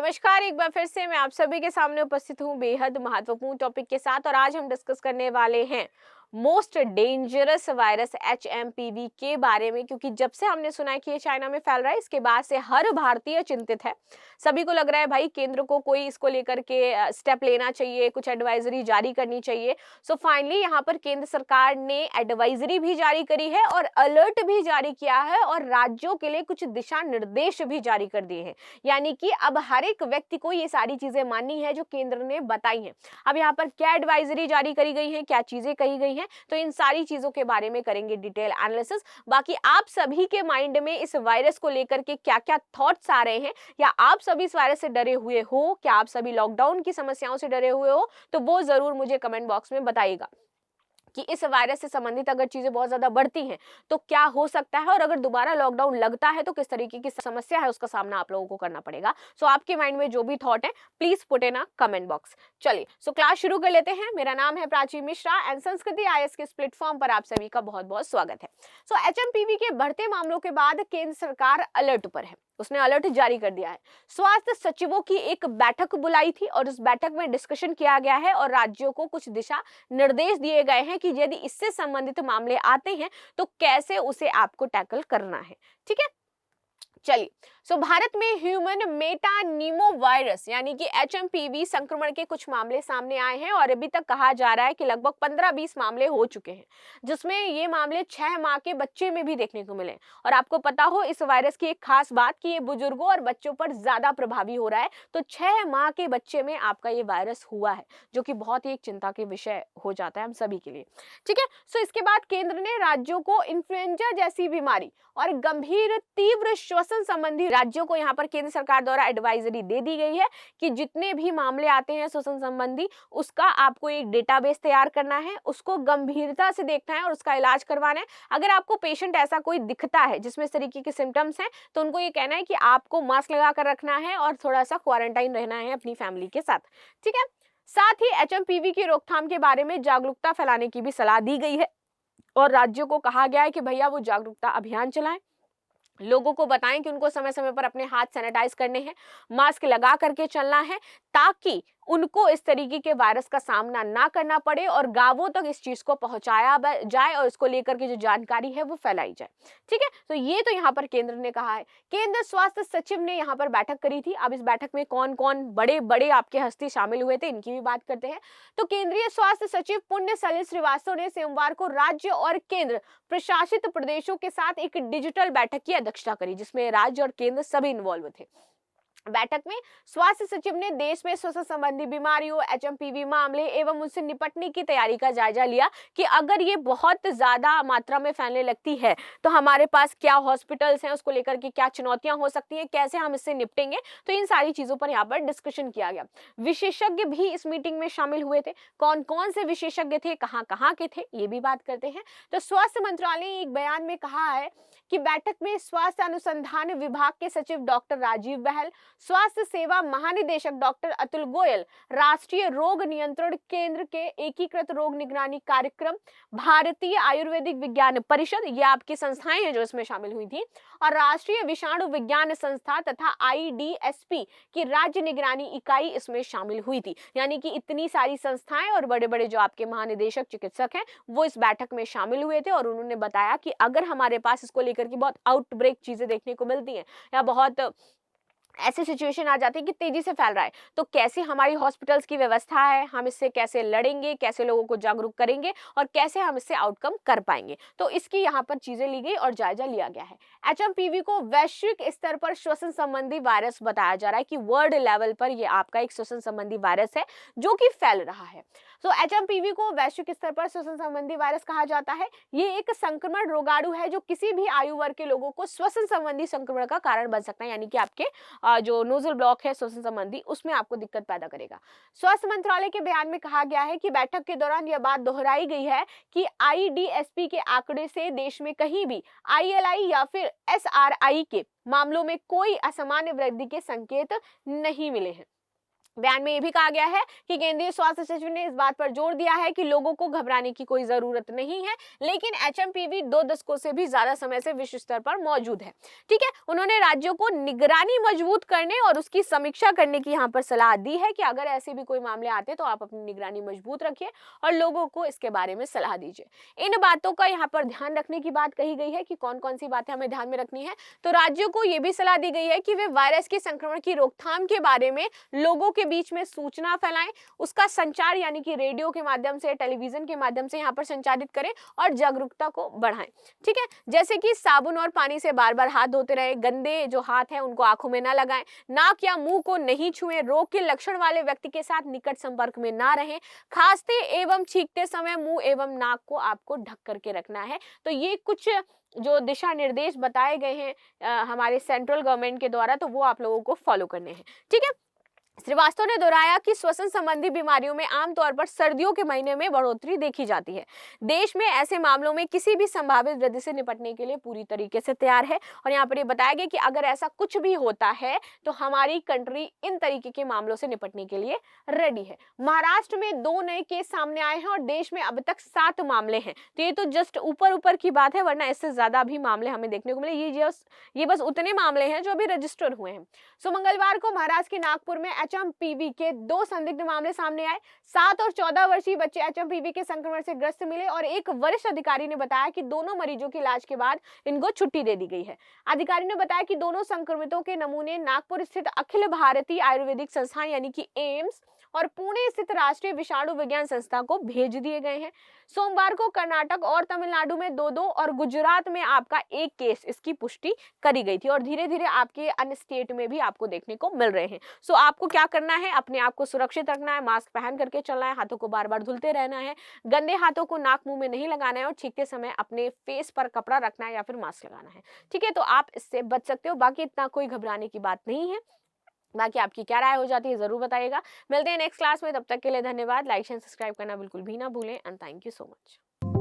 नमस्कार, एक बार फिर से मैं आप सभी के सामने उपस्थित हूँ बेहद महत्वपूर्ण टॉपिक के साथ। और आज हम डिस्कस करने वाले हैं मोस्ट डेंजरस वायरस HMPV के बारे में, क्योंकि जब से हमने सुना है कि ये चाइना में फैल रहा है, इसके बाद से हर भारतीय चिंतित है। सभी को लग रहा है भाई केंद्र को कोई इसको लेकर के स्टेप लेना चाहिए, कुछ एडवाइजरी जारी करनी चाहिए। सो फाइनली यहाँ पर केंद्र सरकार ने एडवाइजरी भी जारी करी है और अलर्ट भी जारी किया है और राज्यों के लिए कुछ दिशा निर्देश भी जारी कर दिए हैं। यानी कि अब हर एक व्यक्ति को ये सारी चीजें माननी है जो केंद्र ने बताई हैं। अब यहाँ पर क्या एडवाइजरी जारी करी गई है, क्या चीजें कही गई हैं, तो इन सारी चीजों के बारे में करेंगे डिटेल एनालिसिस। बाकी आप सभी के माइंड में इस वायरस को लेकर के क्या क्या थॉट्स आ रहे हैं, या आप सभी इस वायरस से डरे हुए हो, क्या आप सभी लॉकडाउन की समस्याओं से डरे हुए हो, तो वो जरूर मुझे कमेंट बॉक्स में बताइएगा कि इस वायरस से संबंधित अगर चीजें बहुत ज्यादा बढ़ती हैं तो क्या हो सकता है, और अगर दोबारा लॉकडाउन लगता है तो किस तरीके की समस्या है उसका सामना आप लोगों को करना पड़ेगा। सो आपके माइंड में जो भी थॉट है please put in a comment box. चलिए सो क्लास शुरू कर लेते हैं। मेरा नाम है प्राची मिश्रा एंड संस्कृति IAS के इस प्लेटफॉर्म पर आप सभी का बहुत बहुत स्वागत है। सो HMPV के बढ़ते मामलों के बाद केंद्र सरकार अलर्ट पर है। उसने अलर्ट जारी कर दिया है। स्वास्थ्य सचिवों की एक बैठक बुलाई थी और उस बैठक में डिस्कशन किया गया है और राज्यों को कुछ दिशा निर्देश दिए गए हैं कि यदि इससे संबंधित मामले आते हैं तो कैसे उसे आपको टैकल करना है। ठीक है, चलिए सो भारत में ह्यूमन मेटानीमो वायरस यानी कि HMPV संक्रमण के कुछ मामले सामने आए हैं और अभी तक कहा जा रहा है कि लगभग 15-20 मामले हो चुके हैं, जिसमें ये मामले 6 माह के बच्चे में भी देखने को मिले। और आपको पता हो इस वायरस की एक खास बात कि ये बुजुर्गों और बच्चों पर ज्यादा प्रभावी हो रहा है। तो 6 माह के बच्चे में आपका ये वायरस हुआ है, जो कि बहुत ही एक चिंता के विषय हो जाता है हम सभी के लिए। ठीक है, सो इसके बाद केंद्र ने राज्यों को इन्फ्लुएंजा जैसी बीमारी और गंभीर तीव्र श्वसन संबंधी राज्यों को यहाँ पर केंद्र सरकार द्वारा एडवाइजरी दे दी गई है कि जितने भी मामले आते हैं श्वसन संबंधी, उसका आपको एक डेटाबेस तैयार करना है, उसको गंभीरता से देखना है और उसका इलाज करवाना है। अगर आपको पेशेंट ऐसा कोई दिखता है जिसमें इस तरीके के सिम्टम्स हैं, तो उनको ये कहना है कि आपको मास्क लगा कर रखना है और थोड़ा सा क्वारंटाइन रहना है अपनी फैमिली के साथ। ठीक है, साथ ही HMPV की रोकथाम के बारे में जागरूकता फैलाने की भी सलाह दी गई है और राज्यों को कहा गया है कि भैया वो जागरूकता अभियान चलाएं, लोगों को बताएं कि उनको समय समय पर अपने हाथ सैनिटाइज करने हैं, मास्क लगा करके चलना है, ताकि उनको इस तरीके के वायरस का सामना ना करना पड़े और गांवों तक इस चीज को पहुंचाया जाए और इसको लेकर के जो जानकारी है वो फैलाई जाए। ठीक है, तो ये तो यहाँ पर केंद्र ने कहा है। केंद्र स्वास्थ्य सचिव ने यहाँ पर बैठक करी थी। अब इस बैठक में कौन कौन बड़े बड़े आपके हस्ती शामिल हुए थे, इनकी भी बात करते हैं। तो केंद्रीय स्वास्थ्य सचिव पुण्य सलिल श्रीवास्तव ने सोमवार को राज्य और केंद्र प्रशासित प्रदेशों के साथ एक डिजिटल बैठक की अध्यक्षता करी, जिसमें राज्य और केंद्र सभी इन्वॉल्व थे। बैठक में स्वास्थ्य सचिव ने देश में श्वसन संबंधी बीमारियों, HMPV मामले एवं उनसे निपटने की तैयारी का जायजा लिया कि अगर ये बहुत ज्यादा मात्रा में फैलने लगती है तो हमारे पास क्या हॉस्पिटल्स हैं, उसको लेकर के क्या चुनौतियां हो सकती हैं, कैसे हम इससे निपटेंगे। तो इन सारी चीजों पर यहाँ पर डिस्कशन किया गया। विशेषज्ञ भी इस मीटिंग में शामिल हुए थे। कौन कौन से विशेषज्ञ थे, कहाँ के थे, ये भी बात करते हैं। तो स्वास्थ्य मंत्रालय ने एक बयान में कहा है कि बैठक में स्वास्थ्य अनुसंधान विभाग के सचिव डॉक्टर राजीव बहल, स्वास्थ्य सेवा महानिदेशक डॉक्टर अतुल गोयल, राष्ट्रीय रोग नियंत्रण केंद्र के एकीकृत रोग निगरानी कार्यक्रम, भारतीय आयुर्वेदिक विज्ञान परिषद, ये आपकी संस्थाएं हैं जो इसमें शामिल हुई थी, और राष्ट्रीय विषाणु विज्ञान संस्था तथा IDSP की राज्य निगरानी इकाई इसमें शामिल हुई थी। यानी कि इतनी सारी संस्थाएं और बड़े बड़े जो आपके महानिदेशक चिकित्सक हैं वो इस बैठक में शामिल हुए थे और उन्होंने बताया कि अगर हमारे पास इसको लेकर के बहुत आउटब्रेक चीजें देखने को मिलती हैं या बहुत ऐसी सिचुएशन आ जाती है कि तेजी से फैल रहा है, तो कैसे हमारी हॉस्पिटल्स की व्यवस्था है, हम इससे कैसे लड़ेंगे, कैसे लोगों को जागरूक करेंगे और कैसे हम इससे आउटकम कर पाएंगे। तो इसकी यहाँ पर चीजें ली गई और जायजा लिया गया है। HMPV को वैश्विक स्तर पर श्वसन संबंधी वायरस बताया जा रहा है कि वर्ल्ड लेवल पर यह आपका एक श्वसन संबंधी वायरस है जो कि फैल रहा है। तो HMPV को वैश्विक स्तर पर श्वसन संबंधी वायरस कहा जाता है। ये एक संक्रमण रोगाणु है जो किसी भी आयु वर्ग के लोगों को श्वसन संबंधी संक्रमण का कारण बन सकता है, यानी कि आपके जो नोजल ब्लॉक है श्वसन संबंधी, उसमें आपको दिक्कत पैदा करेगा। स्वास्थ्य मंत्रालय के बयान में कहा गया है कि बैठक के दौरान यह बात दोहराई गई है कि IDSP के आंकड़े से देश में कहीं भी ILI या फिर SRI के मामलों में कोई असामान्य वृद्धि के संकेत नहीं मिले हैं। बयान में ये भी कहा गया है कि केंद्रीय स्वास्थ्य सचिव ने इस बात पर जोर दिया है कि लोगों को घबराने की कोई जरूरत नहीं है, लेकिन एचएमपीवी 2 दशकों से भी ज्यादा समय से विश्व स्तर पर मौजूद है। ठीक है, उन्होंने राज्यों को निगरानी मजबूत करने और उसकी समीक्षा करने की यहाँ पर सलाह दी है कि अगर ऐसे भी कोई मामले आते हैं तो आप अपनी निगरानी मजबूत रखिए और लोगों को इसके बारे में सलाह दीजिए। इन बातों का यहाँ पर ध्यान रखने की बात कही गई है कि कौन कौन सी बातें हमें ध्यान में रखनी है। तो राज्यों को यह भी सलाह दी गई है कि वे वायरस के संक्रमण की रोकथाम के बारे में लोगों के बीच में सूचना फैलाएं, उसका संचार यानी कि रेडियो के माध्यम से, टेलीविजन के माध्यम से यहाँ पर संचारित करें और जागरूकता को बढ़ाएं। ठीक है, जैसे कि साबुन और पानी से बार बार हाथ धोते रहे, गंदे जो हाथ हैं उनको आंखों में ना लगाएं, नाक या मुंह को नहीं छुएं, रोग के लक्षण वाले व्यक्ति के साथ निकट संपर्क में ना रहें, खांसते एवं छींकते समय मुंह एवं नाक को आपको ढक करके रखना है। तो ये कुछ जो दिशा निर्देश बताए गए हैं हमारे सेंट्रल गवर्नमेंट के द्वारा, तो वो आप लोगों को फॉलो करने हैं। ठीक है, श्रीवास्तव ने दोहराया कि श्वसन संबंधी बीमारियों में आमतौर पर सर्दियों के महीने में बढ़ोतरी देखी जाती है। देश में ऐसे मामलों में किसी भी संभावित वृद्धि से निपटने के लिए पूरी तरीके से तैयार है। और यहाँ पर ये बताया गया कि अगर ऐसा कुछ भी होता है तो हमारी कंट्री इन तरीके के मामलों से निपटने के लिए रेडी है। महाराष्ट्र में 2 नए केस सामने आए हैं और देश में अब तक 7 मामले हैं। तो ये तो जस्ट ऊपर ऊपर की बात है, वरना इससे ज्यादा भी मामले हमें देखने को मिले। ये बस उतने मामले हैं जो अभी रजिस्टर हुए हैं। सो मंगलवार को महाराष्ट्र के नागपुर में एचएमपीवी के 2 संदिग्ध मामले सामने आए। 7 और 14 वर्षीय बच्चे एचएमपीवी के संक्रमण से ग्रस्त मिले और एक वरिष्ठ अधिकारी ने बताया कि दोनों मरीजों के इलाज के बाद इनको छुट्टी दे दी गई है। अधिकारी ने बताया कि दोनों संक्रमितों के नमूने नागपुर स्थित अखिल भारतीय आयुर्वेदिक संस्थान यानी कि एम्स और पुणे स्थित राष्ट्रीय विषाणु विज्ञान संस्था को भेज दिए गए हैं। सोमवार को कर्नाटक और तमिलनाडु में 2-2 और गुजरात में आपका 1 केस इसकी पुष्टि करी गई थी और धीरे धीरे आपके अन्य स्टेट में भी आपको देखने को मिल रहे हैं। सो आपको क्या करना है, अपने आप को सुरक्षित रखना है, मास्क पहन करके चलना है, हाथों को बार बार धुलते रहना है, गंदे हाथों को नाक मुंह में नहीं लगाना है और छींकते समय अपने फेस पर कपड़ा रखना है या फिर मास्क लगाना है। ठीक है, तो आप इससे बच सकते हो। बाकी इतना कोई घबराने की बात नहीं है। बाकी आपकी क्या राय हो जाती है जरूर बताइएगा। मिलते हैं नेक्स्ट क्लास में, तब तक के लिए धन्यवाद। लाइक एंड सब्सक्राइब करना बिल्कुल भी ना भूलें and thank you so much.